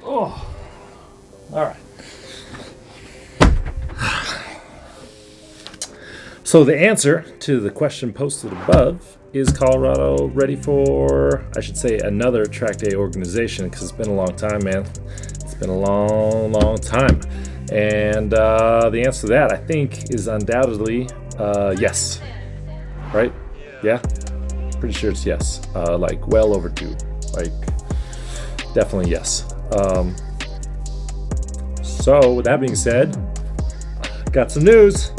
Oh, all right. So the answer to the question posted above, is Colorado ready for, I should say, another track day organization? Because it's been a long time, man. It's been a long, long time. And the answer to that, I think, is undoubtedly yes. Right? Yeah? Pretty sure it's yes. Like well overdue. Like definitely yes. So with that being said, got some news.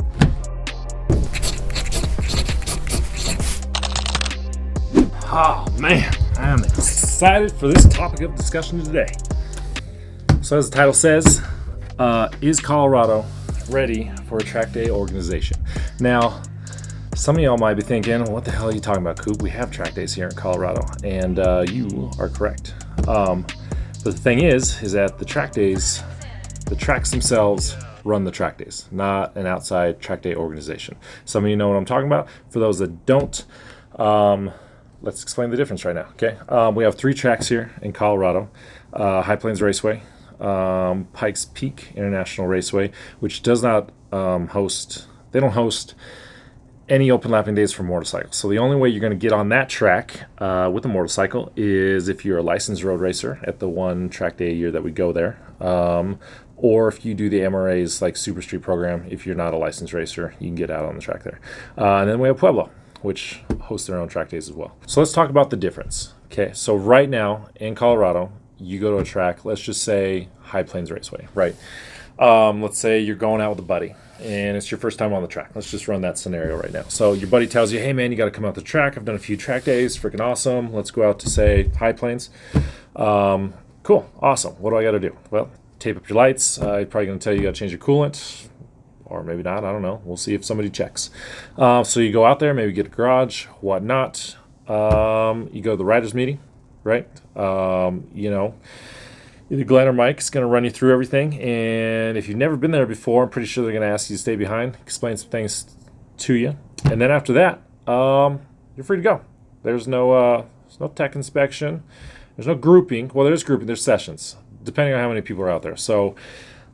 Oh man, I'm excited for this topic of discussion today. So as the title says, is Colorado ready for a track day organization? Now, some of y'all might be thinking, what the hell are you talking about, Coop? We have track days here in Colorado, and you are correct. But the thing is that the track days, the tracks themselves run the track days, not an outside track day organization. Some of you know what I'm talking about. For those that don't, let's explain the difference right now, okay? We have 3 tracks here in Colorado. High Plains Raceway, Pikes Peak International Raceway, which does not host any open lapping days for motorcycles. So the only way you're going to get on that track with a motorcycle is if you're a licensed road racer at the one track day a year that we go there. Or if you do the MRA's like Super Street program, if you're not a licensed racer, you can get out on the track there. And then we have Pueblo, which hosts their own track days as well. So let's talk about the difference. Okay, so right now in Colorado, you go to a track, let's just say High Plains Raceway, right? Let's say you're going out with a buddy and it's your first time on the track. Let's just run that scenario right now. So your buddy tells you, hey man, you got to come out the track. I've done a few track days, freaking awesome. Let's go out to, say, High Plains. Cool, awesome. What do I got to do? Well, tape up your lights. He's probably going to tell you got to change your coolant. Or maybe not, I don't know. We'll see if somebody checks. So you go out there, maybe get a garage, whatnot. You go to the riders meeting, right? Either Glenn or Mike is going to run you through everything. And if you've never been there before, I'm pretty sure they're going to ask you to stay behind, explain some things to you. And then after that, you're free to go. There's no tech inspection. There's no grouping. Well, there's grouping. There's sessions, depending on how many people are out there. So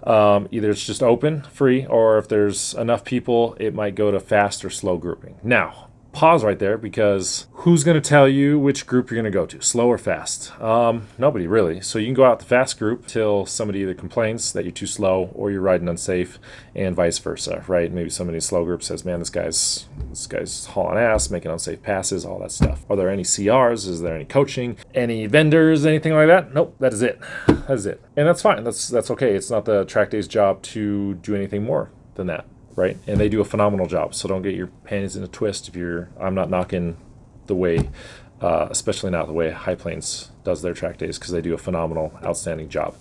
either it's just open, free, or if there's enough people, it might go to fast or slow grouping. Now, pause right there, because who's going to tell you which group you're going to go to, slow or fast? Nobody really. So you can go out the fast group till somebody either complains that you're too slow or you're riding unsafe, and vice versa, right? Maybe somebody in the slow group says, man, this guy's hauling ass, making unsafe passes, all that stuff. Are there any CRs? Is there any coaching? Any vendors? Anything like that? Nope, that is it. That is it. And that's fine. That's okay. It's not the track day's job to do anything more than that. Right? And they do a phenomenal job. So don't get your panties in a twist I'm not knocking the way, especially not the way High Plains does their track days, because they do a phenomenal, outstanding job.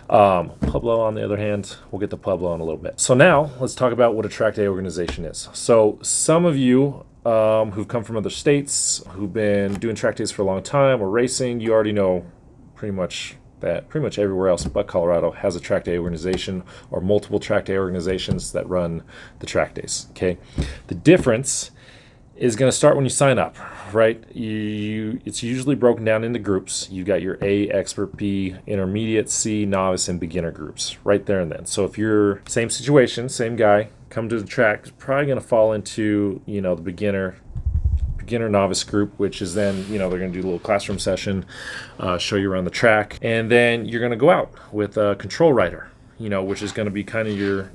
Pueblo, on the other hand, we'll get to Pueblo in a little bit. So now let's talk about what a track day organization is. So some of you who've come from other states, who've been doing track days for a long time or racing, you already know pretty much that pretty much everywhere else but Colorado has a track day organization or multiple track day organizations that run the track days, okay? The difference is going to start when you sign up, right? It's usually broken down into groups. You got your A, expert, B, intermediate, C, novice, and beginner groups right there and then. So if you're same situation, same guy, come to the track, it's probably going to fall into, the beginner novice group, which is then, they're going to do a little classroom session, show you around the track, and then you're going to go out with a control rider, which is going to be kind of your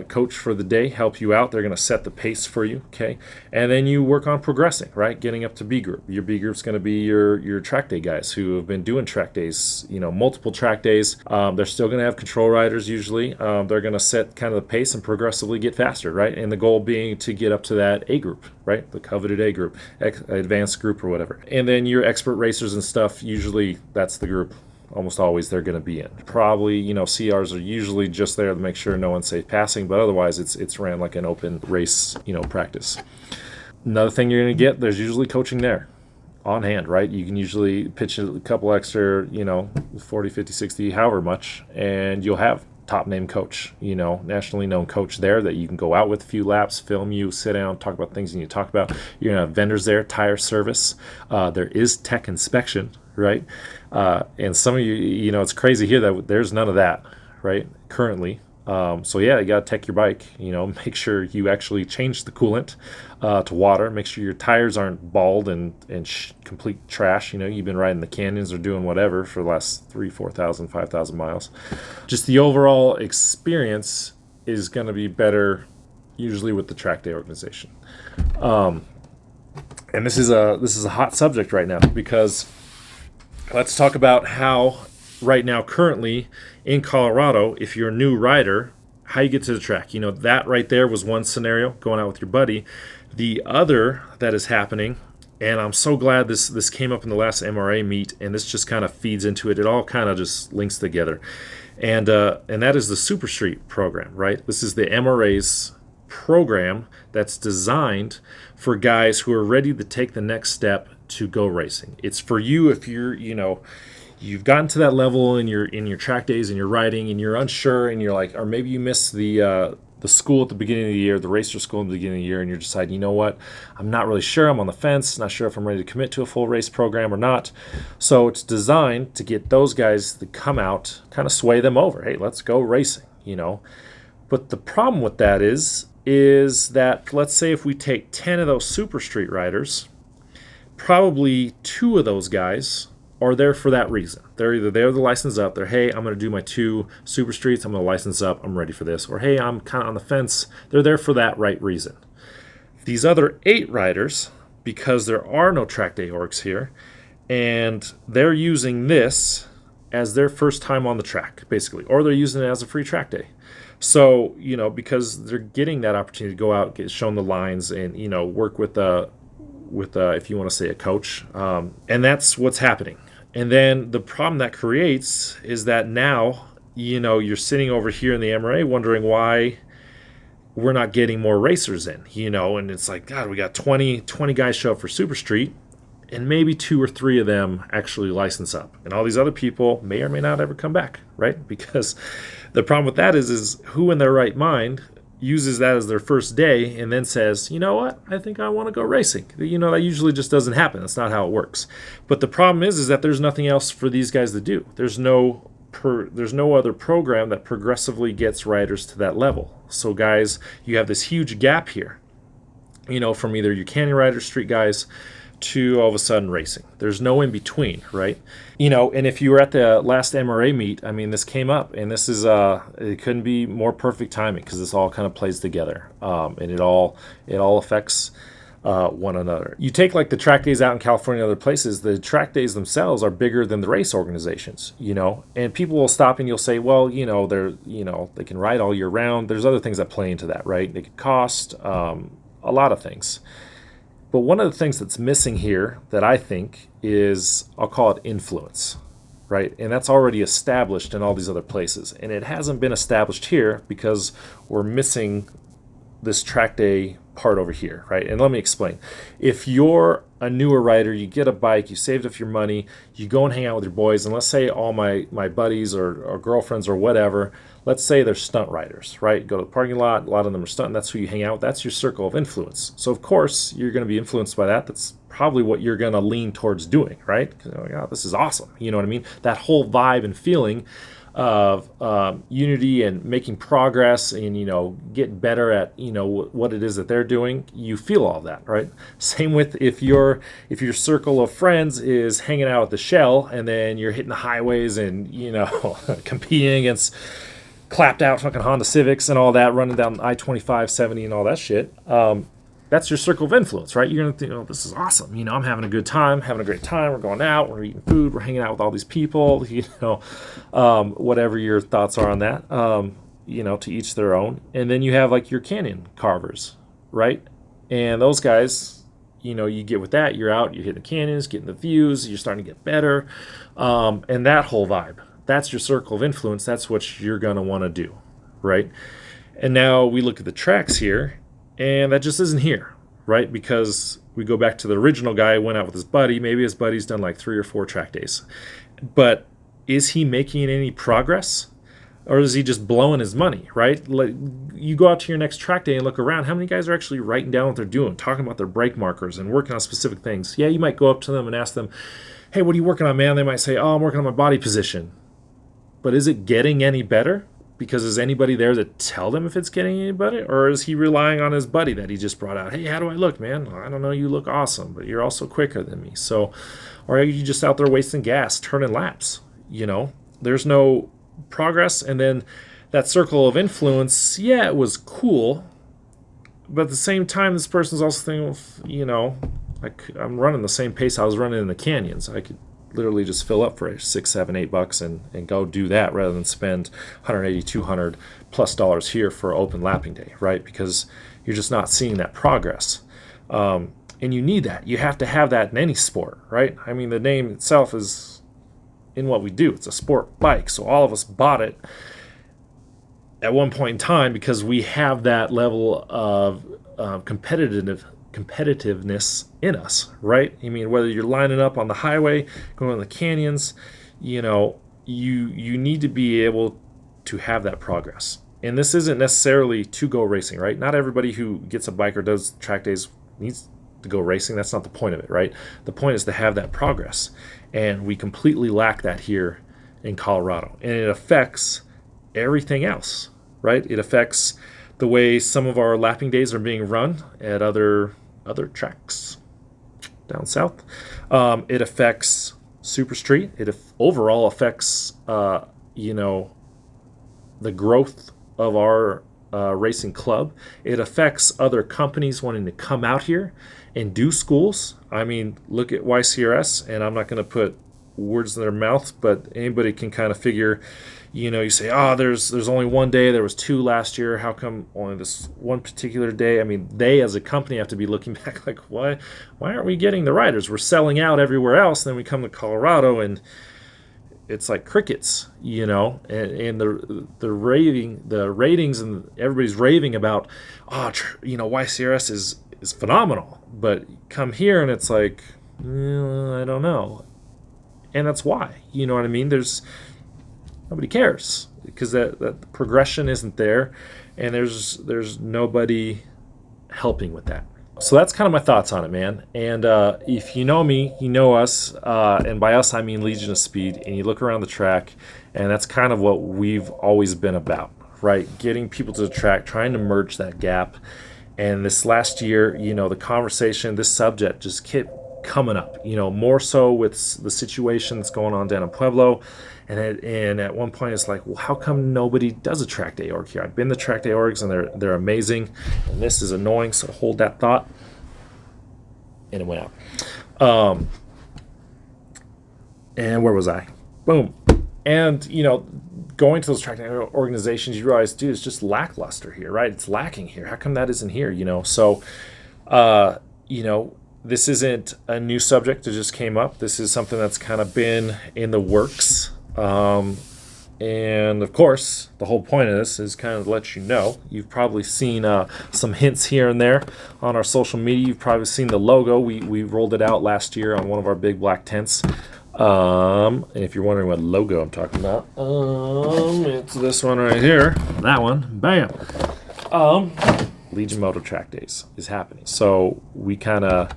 coach for the day, help you out. They're going to set the pace for you, okay? And then you work on progressing, right? Getting up to B group. Your B group's going to be your track day guys who have been doing track days, multiple track days. They're still going to have control riders usually. They're going to set kind of the pace and progressively get faster, right? And the goal being to get up to that A group, right? The coveted A group, advanced group or whatever. And then your expert racers and stuff, usually that's the group almost always they're going to be in. Probably, CRs are usually just there to make sure no one's safe passing, but otherwise it's ran like an open race, practice. Another thing you're going to get, there's usually coaching there on hand, right? You can usually pitch a couple extra, 40, 50, 60, however much, and you'll have top name coach, nationally known coach there that you can go out with a few laps, film you, sit down, talk about things you need to talk about. You're going to have vendors there, tire service. There is tech inspection, right? And some of you, it's crazy here that there's none of that, right, currently. So yeah, you got to tech your bike, make sure you actually change the coolant to water, make sure your tires aren't bald and complete trash. You've been riding the canyons or doing whatever for the last 3, 4,000, 5,000 miles. Just the overall experience is going to be better usually with the Trackday organization. And this is a hot subject right now, because let's talk about how right now, currently in Colorado, if you're a new rider, how you get to the track. That right there was one scenario, going out with your buddy. The other that is happening, and I'm so glad this came up in the last MRA meet, and this just kind of feeds into it. It all kind of just links together. And that is the Super Street program, right? This is the MRA's program that's designed for guys who are ready to take the next step to go racing. It's for you if you're, you've gotten to that level in your track days and you're riding and you're unsure and you're like, or maybe you missed the school at the beginning of the year, the racer school in the beginning of the year, and you're deciding, you know what, I'm not really sure, I'm on the fence, not sure if I'm ready to commit to a full race program or not. So it's designed to get those guys to come out, kind of sway them over. Hey, let's go racing, But the problem with that is that, let's say if we take 10 of those Super Street riders, probably 2 of those guys are there for that reason. They're either there to license up. They're, hey, I'm going to do my 2 Super Streets. I'm going to license up. I'm ready for this. Or, hey, I'm kind of on the fence. They're there for that right reason. These other 8 riders, because there are no Trackday Orgs here, and they're using this as their first time on the track, basically, or they're using it as a free track day. So, because they're getting that opportunity to go out, get shown the lines, and, work with if you want to say a coach, and that's what's happening. And then the problem that creates is that now, you're sitting over here in the MRA wondering why we're not getting more racers in, and it's like, God, we got 20 guys show up for Super Street, and maybe 2 or 3 of them actually license up. And all these other people may or may not ever come back, right? Because the problem with that is who in their right mind uses that as their first day and then says, you know what, I think I want to go racing. That usually just doesn't happen. That's not how it works. But the problem is that there's nothing else for these guys to do. There's no other program that progressively gets riders to that level. So guys, you have this huge gap here, from either your canyon riders, street guys, to all of a sudden racing. There's no in between, right? And if you were at the last MRA meet, this came up, and this is it couldn't be more perfect timing, because this all kind of plays together, and it all affects one another. You take like the track days out in California and other places, the track days themselves are bigger than the race organizations, and people will stop and you'll say, well, they can ride all year round. There's other things that play into that, right? They could cost a lot of things. But one of the things that's missing here that I think is, I'll call it influence, right? And that's already established in all these other places. And it hasn't been established here because we're missing this track day part over here, right? And let me explain. If you're a newer rider, you get a bike, you saved up your money, you go and hang out with your boys, and let's say all my buddies or girlfriends or whatever, let's say they're stunt riders, right? Go to the parking lot, a lot of them are stunt, and that's who you hang out with. That's your circle of influence. So of course, you're going to be influenced by that. That's probably what you're going to lean towards doing, right? Because you're like, oh, this is awesome. You know what I mean? That whole vibe and feeling of unity and making progress and get better at what it is that they're doing, you feel all that, right? Same with if your circle of friends is hanging out at the Shell, and then you're hitting the highways and competing against clapped out fucking Honda Civics and all that, running down I-25, 70 and all that shit. That's your circle of influence, right? You're going to think, oh, this is awesome. I'm having a good time, having a great time. We're going out, we're eating food, we're hanging out with all these people, whatever your thoughts are on that, to each their own. And then you have like your canyon carvers, right? And those guys, you get with that, you're out, you're hitting the canyons, getting the views, you're starting to get better. And that whole vibe, that's your circle of influence. That's what you're going to want to do, right? And now we look at the tracks here, and that just isn't here, right? Because we go back to the original guy who went out with his buddy. Maybe his buddy's done like 3 or 4 track days. But is he making any progress? Or is he just blowing his money, right? Like, you go out to your next track day and look around. How many guys are actually writing down what they're doing, talking about their brake markers and working on specific things? Yeah, you might go up to them and ask them, hey, what are you working on, man? They might say, oh, I'm working on my body position. But is it getting any better? Because is anybody there to tell them if it's getting any better? Or is he relying on his buddy that he just brought out? Hey, how do I look, man? I don't know, you look awesome, but you're also quicker than me. So, or are you just out there wasting gas, turning laps? There's no progress. And then that circle of influence, yeah, it was cool, but at the same time this person's also thinking, like, I'm running the same pace I was running in the canyons. I could literally just fill up for $6, $7, $8 and go do that rather than spend $180, $200 plus here for open lapping day, right? Because you're just not seeing that progress. And you need that. You have to have that in any sport, right? I mean, the name itself is in what we do. It's a sport bike. So all of us bought it at one point in time because we have that level of competitiveness in us, right? I mean, whether you're lining up on the highway, going in the canyons, you need to be able to have that progress. And this isn't necessarily to go racing, right? Not everybody who gets a bike or does track days needs to go racing. That's not the point of it, right? The point is to have that progress. And we completely lack that here in Colorado. And it affects everything else, right? It affects the way some of our lapping days are being run at other tracks down south. It affects Super Street. It overall affects, the growth of our racing club. It affects other companies wanting to come out here and do schools. I mean, look at YCRS, and I'm not going to put words in their mouth, but anybody can kind of figure, you say, oh, there's only one day, there was 2 last year, how come only this one particular day? I mean, they as a company have to be looking back like, why aren't we getting the riders? We're selling out everywhere else, then we come to Colorado and it's like crickets, and the ratings and everybody's raving about, YCRS is phenomenal, but come here and it's like, I don't know. And that's why, you know what I mean? Nobody cares because that progression isn't there, and there's nobody helping with that. So that's kind of my thoughts on it, man. And if you know me, you know us, and by us I mean Legion of Speed, and you look around the track, and that's kind of what we've always been about, right? Getting people to the track, trying to merge that gap. And this last year, the conversation, this subject just kept coming up, more so with the situation that's going on down in Pueblo. And at one point, it's like, well, how come nobody does a Trackday Org here? I've been to Trackday Orgs, and they're amazing. And this is annoying, so hold that thought. And it went out. And where was I? Boom. And, going to those Trackday organizations, you realize, dude, it's just lackluster here, right? It's lacking here. How come that isn't here, So, this isn't a new subject that just came up. This is something that's kind of been in the works. And of course, the whole point of this is kind of to let you know. You've probably seen some hints here and there on our social media. You've probably seen the logo. We rolled it out last year on one of our big black tents. And if you're wondering what logo I'm talking about, it's this one right here. That one. Bam. Legion Moto Track Days is happening. So we kind of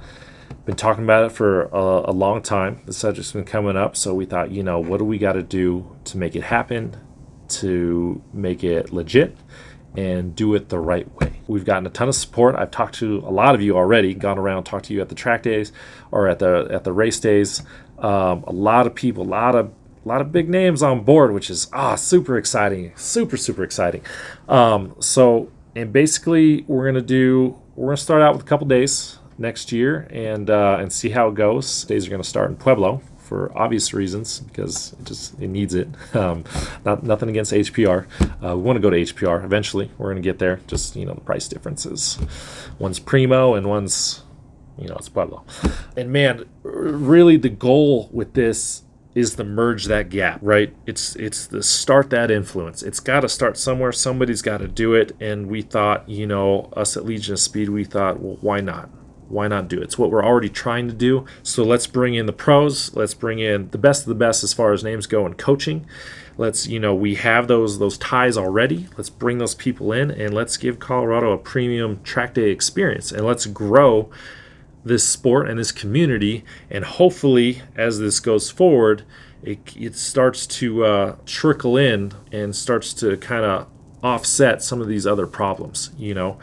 been talking about it for a long time. The subject's been coming up, so we thought, what do we got to do to make it happen, to make it legit, and do it the right way. We've gotten a ton of support. I've talked to a lot of you already, gone around, talked to you at the track days or at the race days. A lot of people, a lot of big names on board, which is super exciting, super exciting. And basically, we're gonna start out with a couple days next year and see how it goes. Days are gonna start in Pueblo for obvious reasons because it needs it. Nothing against HPR. We want to go to HPR eventually. We're gonna get there. Just the price differences. One's Primo and one's it's Pueblo. And man, really the goal with this is to merge that gap, right? It's to start that influence. It's got to start somewhere. Somebody's got to do it. And we thought, us at Legion of Speed, we thought, well, why not? Why not do it? It's what we're already trying to do. So let's bring in the pros. Let's bring in the best of the best as far as names go in coaching. Let's, we have those ties already. Let's bring those people in, and let's give Colorado a premium track day experience, and let's grow this sport and this community. And hopefully, as this goes forward, it starts to trickle in and starts to kind of offset some of these other problems,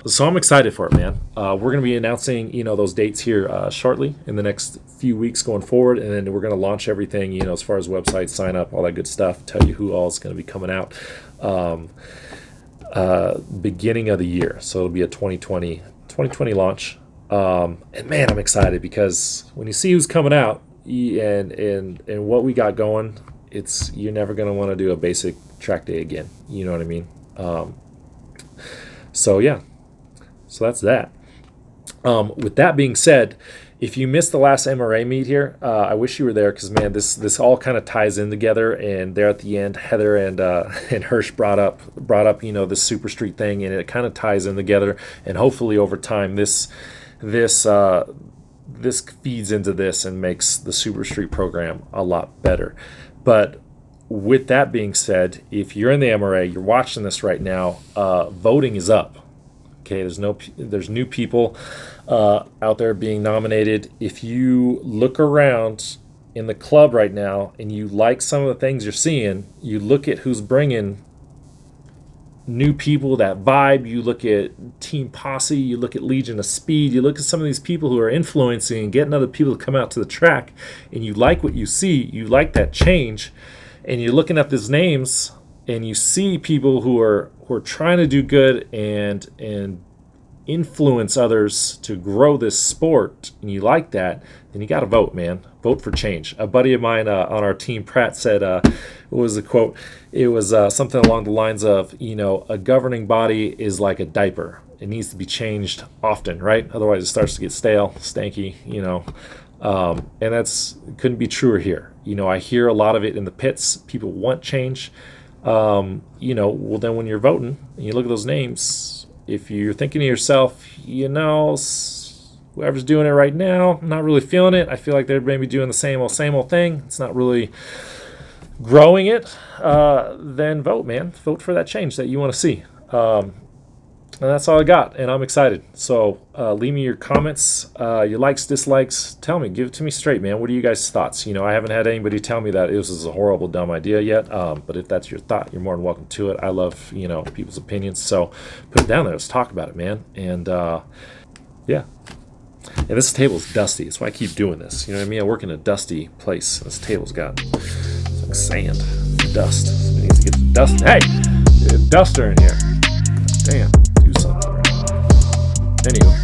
So I'm excited for it, man. We're going to be announcing, those dates here shortly in the next few weeks going forward, and then we're going to launch everything, as far as websites, sign up, all that good stuff, tell you who all is going to be coming out beginning of the year. So it'll be a 2020 launch. And man, I'm excited because when you see who's coming out and what we got going, you're never going to want to do a basic track day again. You know what I mean? So that's that. With that being said, if you missed the last MRA meet here, I wish you were there because, man, this all kind of ties in together. And there at the end, Heather and Hirsch brought up this Super Street thing, and it kind of ties in together. And hopefully over time, this feeds into this and makes the Super Street program a lot better. But with that being said, if you're in the MRA, you're watching this right now, voting is up. Okay, there's new people out there being nominated. If you look around in the club right now and you like some of the things you're seeing, you look at who's bringing new people, that vibe, you look at Team Posse, you look at Legion of Speed, you look at some of these people who are influencing and getting other people to come out to the track, and you like what you see, you like that change, and you're looking at these names and you see people who are trying to do good and influence others to grow this sport, and you like that, then you got to vote, man. Vote for change. A buddy of mine on our team, Pratt, said, it was a quote, it was something along the lines of, a governing body is like a diaper. It needs to be changed often, right? Otherwise it starts to get stale, stanky, and that's couldn't be truer here. I hear a lot of it in the pits. People want change. Well, then when you're voting and you look at those names, if you're thinking to yourself, whoever's doing it right now, I'm not really feeling it. I feel like they're maybe doing the same old thing. It's not really growing it. Then vote, man. Vote for that change that you want to see. And that's all I got, and I'm excited. So leave me your comments, your likes, dislikes. Tell me, give it to me straight, man. What are you guys' thoughts? I haven't had anybody tell me that this is a horrible, dumb idea yet. But if that's your thought, you're more than welcome to it. I love, people's opinions. So put it down there. Let's talk about it, man. And yeah. And this table's dusty. That's why I keep doing this. You know what I mean? I work in a dusty place. This table's got it's like sand, dust. So it needs to get the dust. Hey, there's a duster in here. Damn. Do something. Anyway.